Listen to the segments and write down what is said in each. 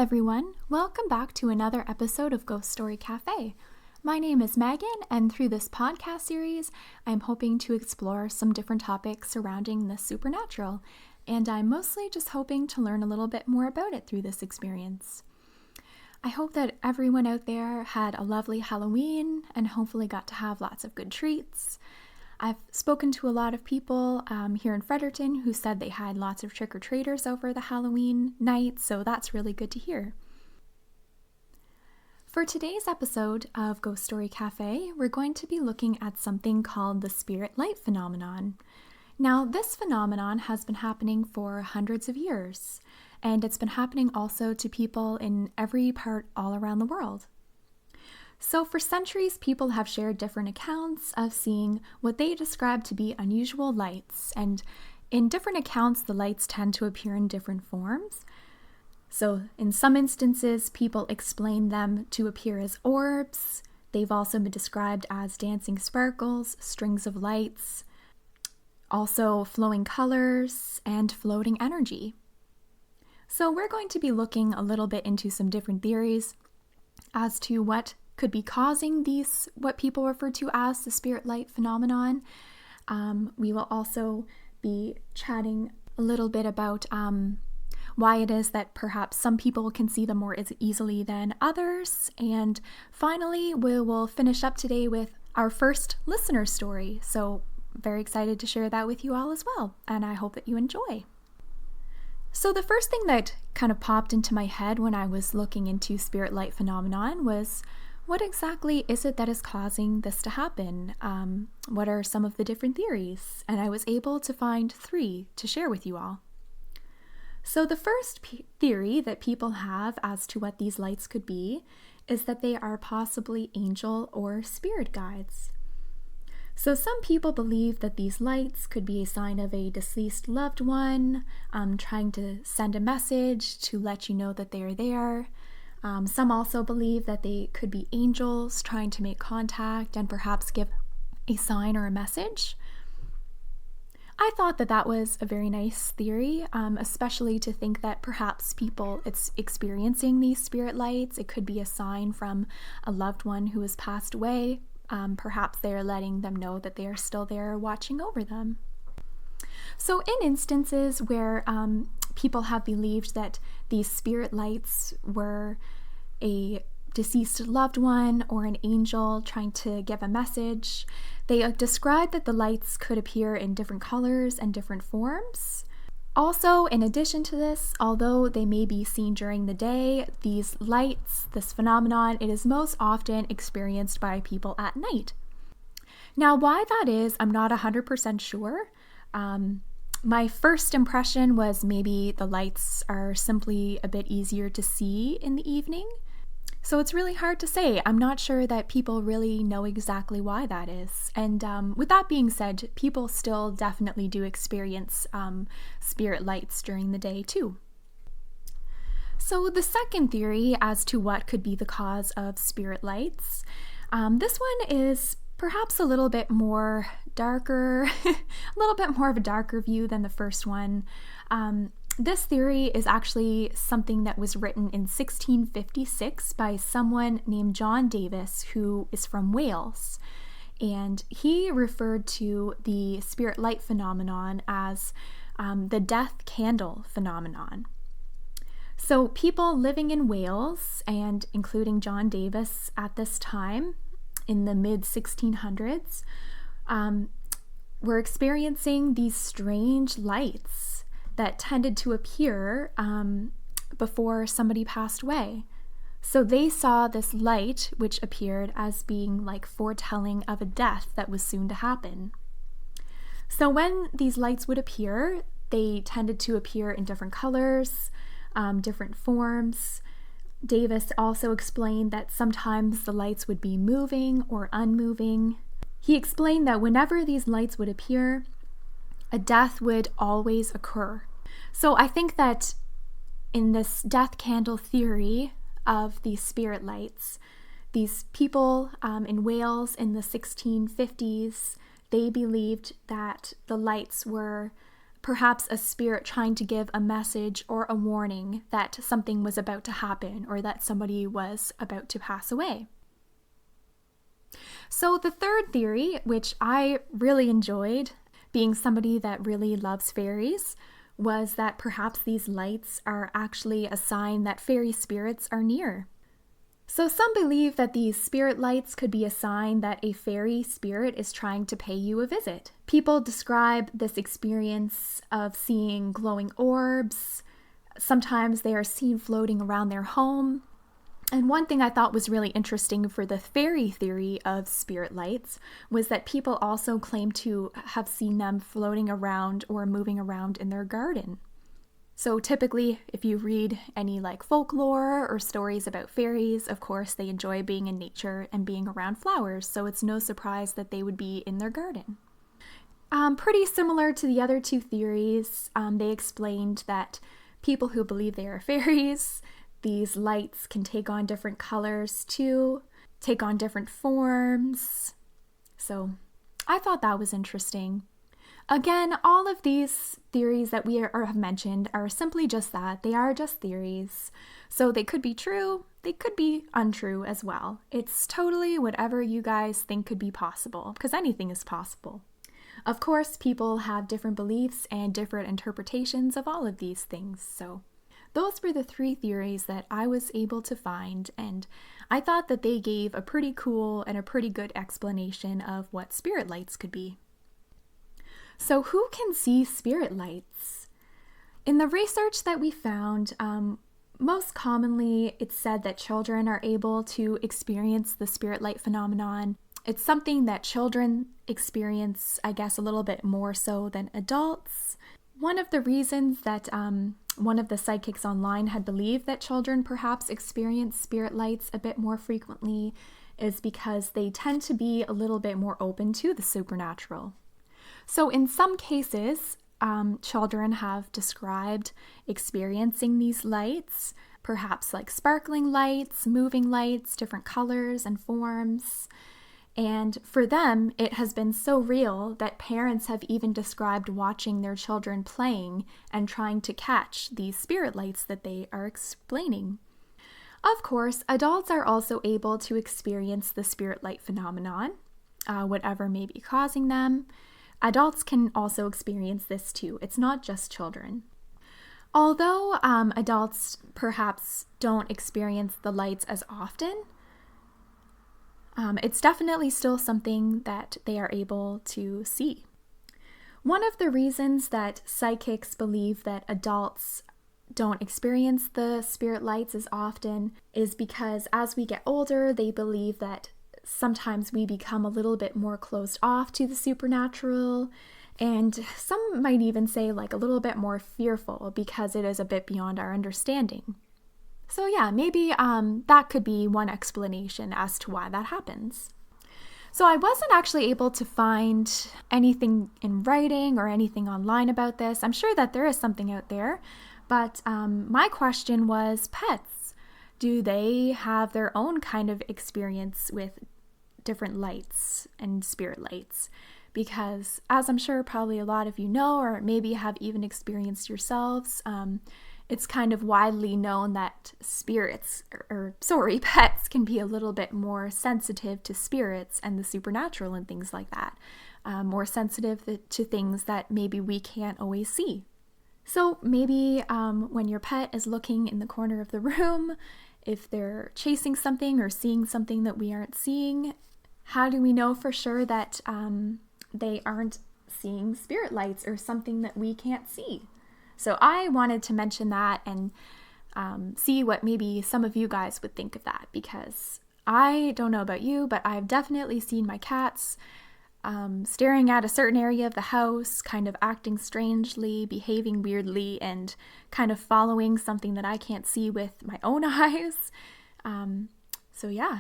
everyone, welcome back to another episode of Ghost Story Café. My name is Megan, and through this podcast series, I'm hoping to explore some different topics surrounding the supernatural, and I'm mostly just hoping to learn a little bit more about it through this experience. I hope that everyone out there had a lovely Halloween and hopefully got to have lots of good treats. I've spoken to a lot of people here in Fredericton who said they had lots of trick-or-treaters over the Halloween night, so that's really good to hear. For today's episode of Ghost Story Café, we're going to be looking at something called the spirit light phenomenon. Now, this phenomenon has been happening for hundreds of years, and it's been happening also to people in every part all around the world. So for centuries, people have shared different accounts of seeing what they describe to be unusual lights, and in different accounts, the lights tend to appear in different forms. So in some instances, people explain them to appear as orbs. They've also been described as dancing sparkles, strings of lights, also flowing colors, and floating energy. So we're going to be looking a little bit into some different theories as to what could be causing these, what people refer to as the spirit light phenomenon. We will also be chatting a little bit about why it is that perhaps some people can see them more easily than others. And finally, we will finish up today with our first listener story. So very excited to share that with you all as well. And I hope that you enjoy. So the first thing that kind of popped into my head when I was looking into spirit light phenomenon was, what exactly is it that is causing this to happen? What are some of the different theories? And I was able to find 3 to share with you all. So the first theory that people have as to what these lights could be is that they are possibly angel or spirit guides. So some people believe that these lights could be a sign of a deceased loved one, trying to send a message to let you know that they are there. Some also believe that they could be angels trying to make contact and perhaps give a sign or a message. I thought that that was a very nice theory, especially to think that perhaps people experiencing these spirit lights, it could be a sign from a loved one who has passed away. Perhaps they're letting them know that they are still there watching over them. So in instances where people have believed that these spirit lights were a deceased loved one or an angel trying to give a message, they describe that the lights could appear in different colors and different forms. Also, in addition to this, although they may be seen during the day, these lights, this phenomenon, it is most often experienced by people at night. Now, why that is, I'm not 100% sure. My first impression was maybe the lights are simply a bit easier to see in the evening. So it's really hard to say. I'm not sure that people really know exactly why that is. And with that being said, people still definitely do experience spirit lights during the day too. So the second theory as to what could be the cause of spirit lights, this one is perhaps a little bit more darker, a little bit more of a darker view than the first one. This theory is actually something that was written in 1656 by someone named John Davis, who is from Wales. And he referred to the spirit light phenomenon as the death candle phenomenon. So people living in Wales, and including John Davis at this time, in the mid-1600s, were experiencing these strange lights that tended to appear before somebody passed away. So they saw this light, which appeared as being like foretelling of a death that was soon to happen. So when these lights would appear, they tended to appear in different colors, different forms. Davis also explained that sometimes the lights would be moving or unmoving. He explained that whenever these lights would appear, a death would always occur. So I think that in this death candle theory of these spirit lights, these people in Wales in the 1650s, they believed that the lights were perhaps a spirit trying to give a message or a warning that something was about to happen or that somebody was about to pass away. So the third theory, which I really enjoyed, being somebody that really loves fairies, was that perhaps these lights are actually a sign that fairy spirits are near. So some believe that these spirit lights could be a sign that a fairy spirit is trying to pay you a visit. People describe this experience of seeing glowing orbs. Sometimes they are seen floating around their home. And one thing I thought was really interesting for the fairy theory of spirit lights was that people also claim to have seen them floating around or moving around in their garden. So typically, if you read any like folklore or stories about fairies, of course, they enjoy being in nature and being around flowers, so it's no surprise that they would be in their garden. Pretty similar to the other two theories, they explained that people who believe they are fairies, these lights can take on different colors too, take on different forms. So I thought that was interesting. Again, all of these theories that we have mentioned are simply just that. They are just theories. So they could be true, they could be untrue as well. It's totally whatever you guys think could be possible, because anything is possible. Of course, people have different beliefs and different interpretations of all of these things, so those were the three theories that I was able to find, and I thought that they gave a pretty cool and a pretty good explanation of what spirit lights could be. So who can see spirit lights? In the research that we found, most commonly it's said that children are able to experience the spirit light phenomenon. It's something that children experience, I guess, a little bit more so than adults. One of the reasons that one of the psychics online had believed that children perhaps experience spirit lights a bit more frequently is because they tend to be a little bit more open to the supernatural. So in some cases, children have described experiencing these lights, perhaps like sparkling lights, moving lights, different colors and forms. And for them, it has been so real that parents have even described watching their children playing and trying to catch these spirit lights that they are explaining. Of course, adults are also able to experience the spirit light phenomenon, whatever may be causing them. Adults can also experience this too. It's not just children. Although adults perhaps don't experience the lights as often, it's definitely still something that they are able to see. One of the reasons that psychics believe that adults don't experience the spirit lights as often is because as we get older, they believe that sometimes we become a little bit more closed off to the supernatural, and some might even say like a little bit more fearful because it is a bit beyond our understanding. So yeah, maybe that could be one explanation as to why that happens. So I wasn't actually able to find anything in writing or anything online about this. I'm sure that there is something out there, but my question was pets. Do they have their own kind of experience with different lights and spirit lights? Because as I'm sure probably a lot of you know, or maybe have even experienced yourselves, it's kind of widely known that pets can be a little bit more sensitive to spirits and the supernatural and things like that. More sensitive to things that maybe we can't always see. So maybe when your pet is looking in the corner of the room, if they're chasing something or seeing something that we aren't seeing, how do we know for sure that they aren't seeing spirit lights or something that we can't see? So I wanted to mention that and see what maybe some of you guys would think of that, because I don't know about you, but I've definitely seen my cats staring at a certain area of the house, kind of acting strangely, behaving weirdly, and kind of following something that I can't see with my own eyes. So yeah,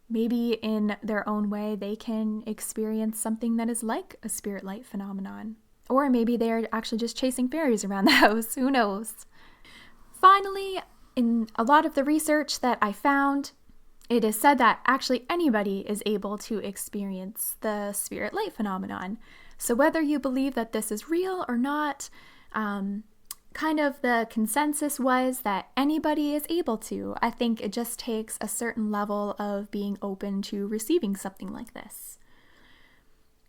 maybe in their own way they can experience something that is like a spirit light phenomenon. Or maybe they're actually just chasing fairies around the house, who knows? Finally, in a lot of the research that I found, It is said that actually anybody is able to experience the spirit light phenomenon. So whether you believe that this is real or not, kind of the consensus was that anybody is able to. I think it just takes a certain level of being open to receiving something like this.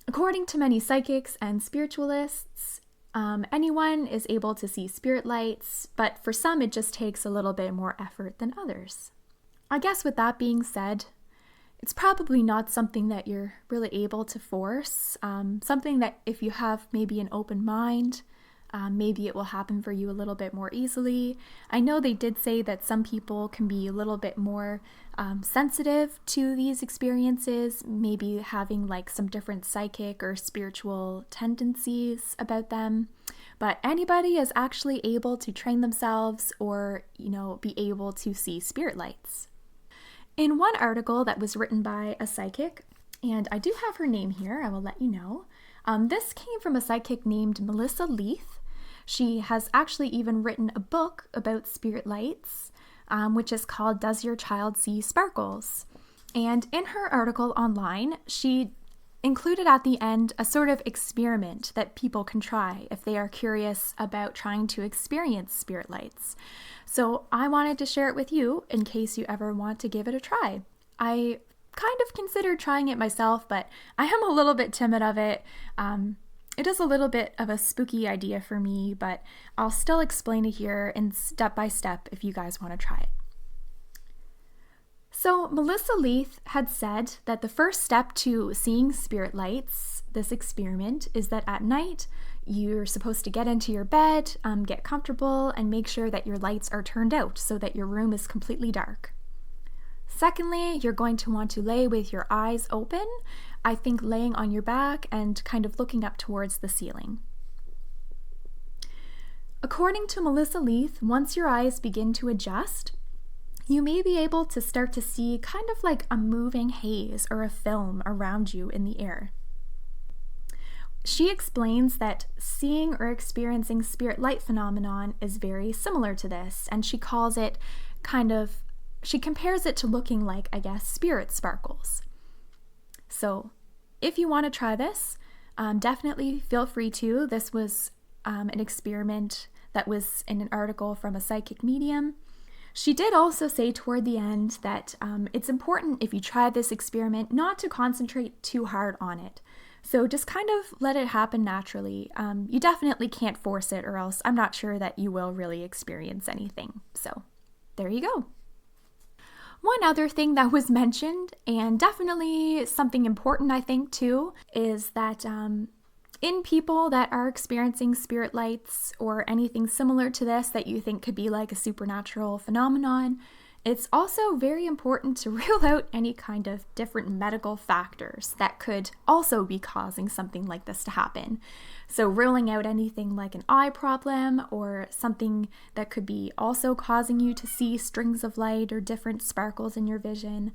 According to many psychics and spiritualists, anyone is able to see spirit lights, but for some it just takes a little bit more effort than others. I guess with that being said, it's probably not something that you're really able to force. Something that if you have maybe an open mind, maybe it will happen for you a little bit more easily. I know they did say that some people can be a little bit more sensitive to these experiences, maybe having like some different psychic or spiritual tendencies about them. But anybody is actually able to train themselves or, be able to see spirit lights. In one article that was written by a psychic, and I do have her name here, I will let you know. This came from a psychic named Melissa Leith. She has actually even written a book about spirit lights, which is called Does Your Child See Sparkles? And in her article online, she included at the end a sort of experiment that people can try if they are curious about trying to experience spirit lights. So I wanted to share it with you in case you ever want to give it a try. I kind of considered trying it myself, but I am a little bit timid of it. It is a little bit of a spooky idea for me, but I'll still explain it here in step by step if you guys want to try it. So Melissa Leith had said that the first step to seeing spirit lights, this experiment, is that at night you're supposed to get into your bed, get comfortable, and make sure that your lights are turned out so that your room is completely dark. Secondly, you're going to want to lay with your eyes open, I think laying on your back and kind of looking up towards the ceiling. According to Melissa Leith, once your eyes begin to adjust, you may be able to start to see kind of like a moving haze or a film around you in the air. She explains that seeing or experiencing spirit light phenomenon is very similar to this, and she calls it she compares it to looking like, spirit sparkles. So if you want to try this, definitely feel free to. This was an experiment that was in an article from a psychic medium. She did also say toward the end that it's important if you try this experiment not to concentrate too hard on it. So just kind of let it happen naturally. You definitely can't force it, or else I'm not sure that you will really experience anything. So there you go. One other thing that was mentioned, and definitely something important I think too, is that in people that are experiencing spirit lights or anything similar to this that you think could be like a supernatural phenomenon, it's also very important to rule out any kind of different medical factors that could also be causing something like this to happen. So ruling out anything like an eye problem or something that could be also causing you to see strings of light or different sparkles in your vision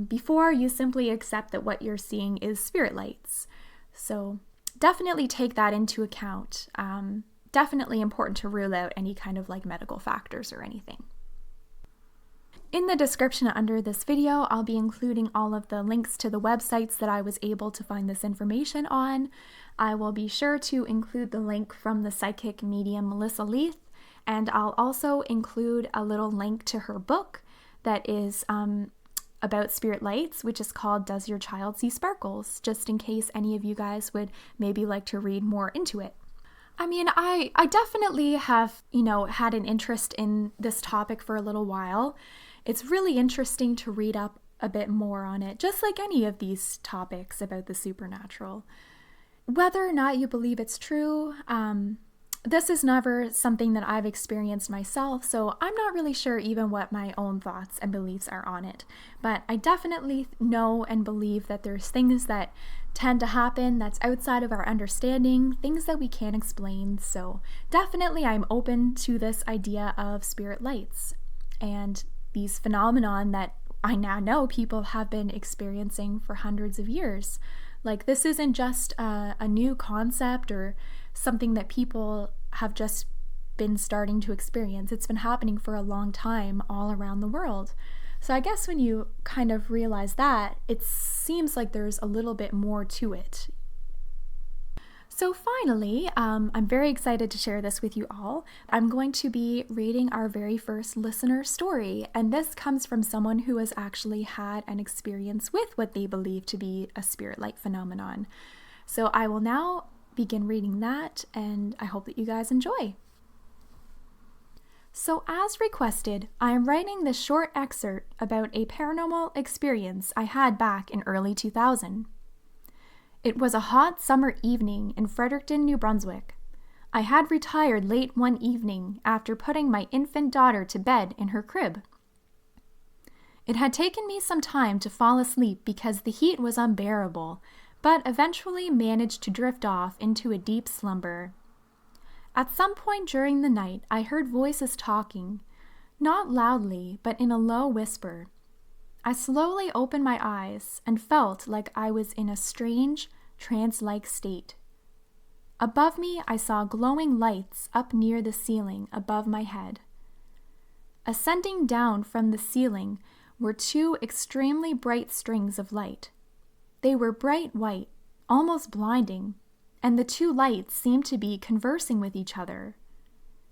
before you simply accept that what you're seeing is spirit lights. So definitely take that into account. Definitely important to rule out any kind of like medical factors or anything. In the description under this video, I'll be including all of the links to the websites that I was able to find this information on. I will be sure to include the link from the psychic medium Melissa Leith, and I'll also include a little link to her book that is about spirit lights, which is called Does Your Child See Sparkles, just in case any of you guys would maybe like to read more into it. I mean, I definitely have, had an interest in this topic for a little while. It's really interesting to read up a bit more on it, just like any of these topics about the supernatural. Whether or not you believe it's true, this is never something that I've experienced myself, so I'm not really sure even what my own thoughts and beliefs are on it. But I definitely know and believe that there's things that tend to happen that's outside of our understanding, things that we can't explain. So definitely I'm open to this idea of spirit lights and these phenomenon that I now know people have been experiencing for hundreds of years. Like, this isn't just a new concept or something that people have just been starting to experience. It's been happening for a long time all around the world. So I guess when you kind of realize that, it seems like there's a little bit more to it. So finally, I'm very excited to share this with you all. I'm going to be reading our very first listener story, and this comes from someone who has actually had an experience with what they believe to be a spirit light phenomenon. So I will now begin reading that, and I hope that you guys enjoy. So as requested, I am writing this short excerpt about a paranormal experience I had back in early 2000. It was a hot summer evening in Fredericton, New Brunswick. I had retired late one evening after putting my infant daughter to bed in her crib. It had taken me some time to fall asleep because the heat was unbearable, but eventually managed to drift off into a deep slumber. At some point during the night, I heard voices talking, not loudly, but in a low whisper. I slowly opened my eyes and felt like I was in a strange, trance-like state. Above me, I saw glowing lights up near the ceiling above my head. Ascending down from the ceiling were two extremely bright strings of light. They were bright white, almost blinding, and the two lights seemed to be conversing with each other.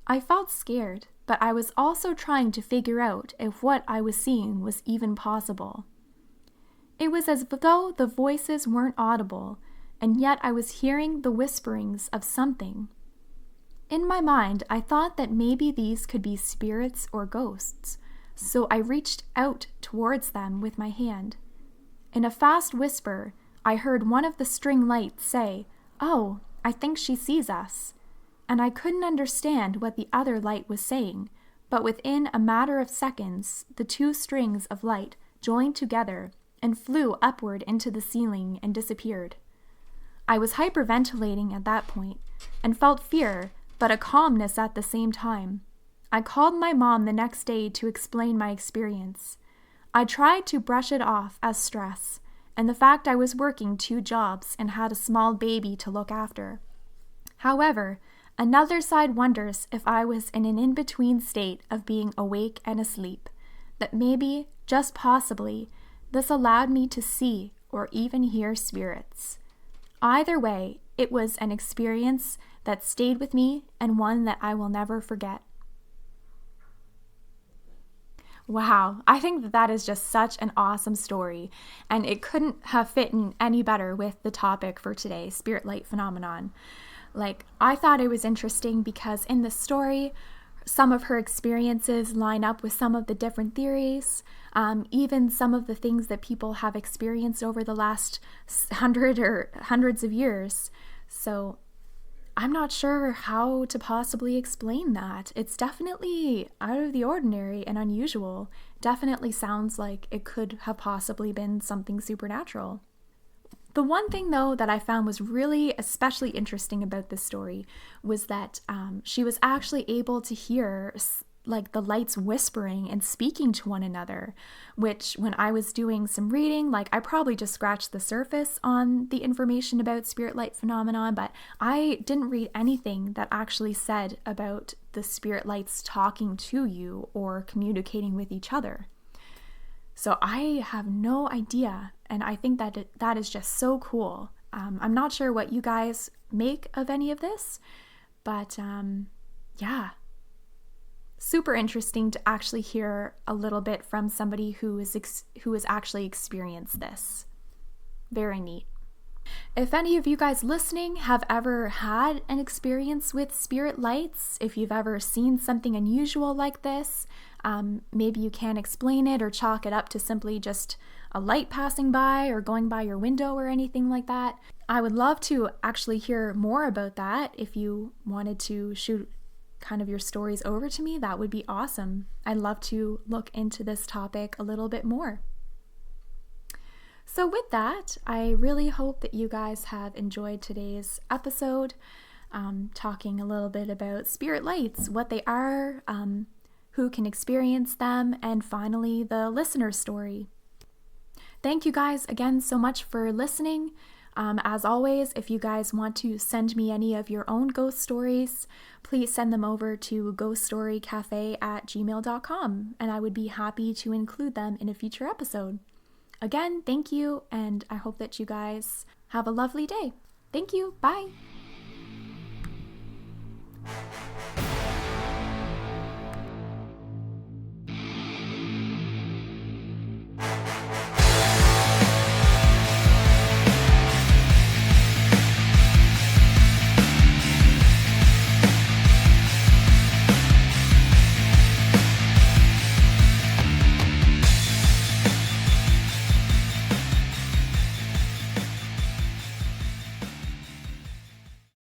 I felt scared, but I was also trying to figure out if what I was seeing was even possible. It was as though the voices weren't audible, and yet I was hearing the whisperings of something. In my mind, I thought that maybe these could be spirits or ghosts, so I reached out towards them with my hand. In a fast whisper, I heard one of the string lights say, "Oh, I think she sees us." And I couldn't understand what the other light was saying, but within a matter of seconds, the two strings of light joined together and flew upward into the ceiling and disappeared. I was hyperventilating at that point and felt fear, but a calmness at the same time. I called my mom the next day to explain my experience. I tried to brush it off as stress and the fact I was working 2 jobs and had a small baby to look after. However, another side wonders if I was in an in-between state of being awake and asleep, that maybe, just possibly, this allowed me to see or even hear spirits. Either way, it was an experience that stayed with me and one that I will never forget. Wow, I think that is just such an awesome story, and it couldn't have fit in any better with the topic for today, spirit light phenomenon. I thought it was interesting because in the story, some of her experiences line up with some of the different theories, even some of the things that people have experienced over the last 100 or hundreds of years. So I'm not sure how to possibly explain that. It's definitely out of the ordinary and unusual. Definitely sounds like it could have possibly been something supernatural. The one thing, though, that I found was really especially interesting about this story was that she was actually able to hear the lights whispering and speaking to one another, which when I was doing some reading, I probably just scratched the surface on the information about spirit light phenomenon, but I didn't read anything that actually said about the spirit lights talking to you or communicating with each other. So I have no idea, and I think that is just so cool. I'm not sure what you guys make of any of this, but yeah. Super interesting to actually hear a little bit from somebody who has actually experienced this. Very neat. If any of you guys listening have ever had an experience with spirit lights, if you've ever seen something unusual like this, maybe you can explain it or chalk it up to simply just a light passing by or going by your window or anything like that. I would love to actually hear more about that. If you wanted to shoot kind of your stories over to me, that would be awesome. I'd love to look into this topic a little bit more. So with that, I really hope that you guys have enjoyed today's episode, talking a little bit about spirit lights, what they are, who can experience them, and finally the listener story. Thank you guys again so much for listening. As always, if you guys want to send me any of your own ghost stories, please send them over to ghoststorycafe@gmail.com, and I would be happy to include them in a future episode. Again, thank you, and I hope that you guys have a lovely day. Thank you. Bye.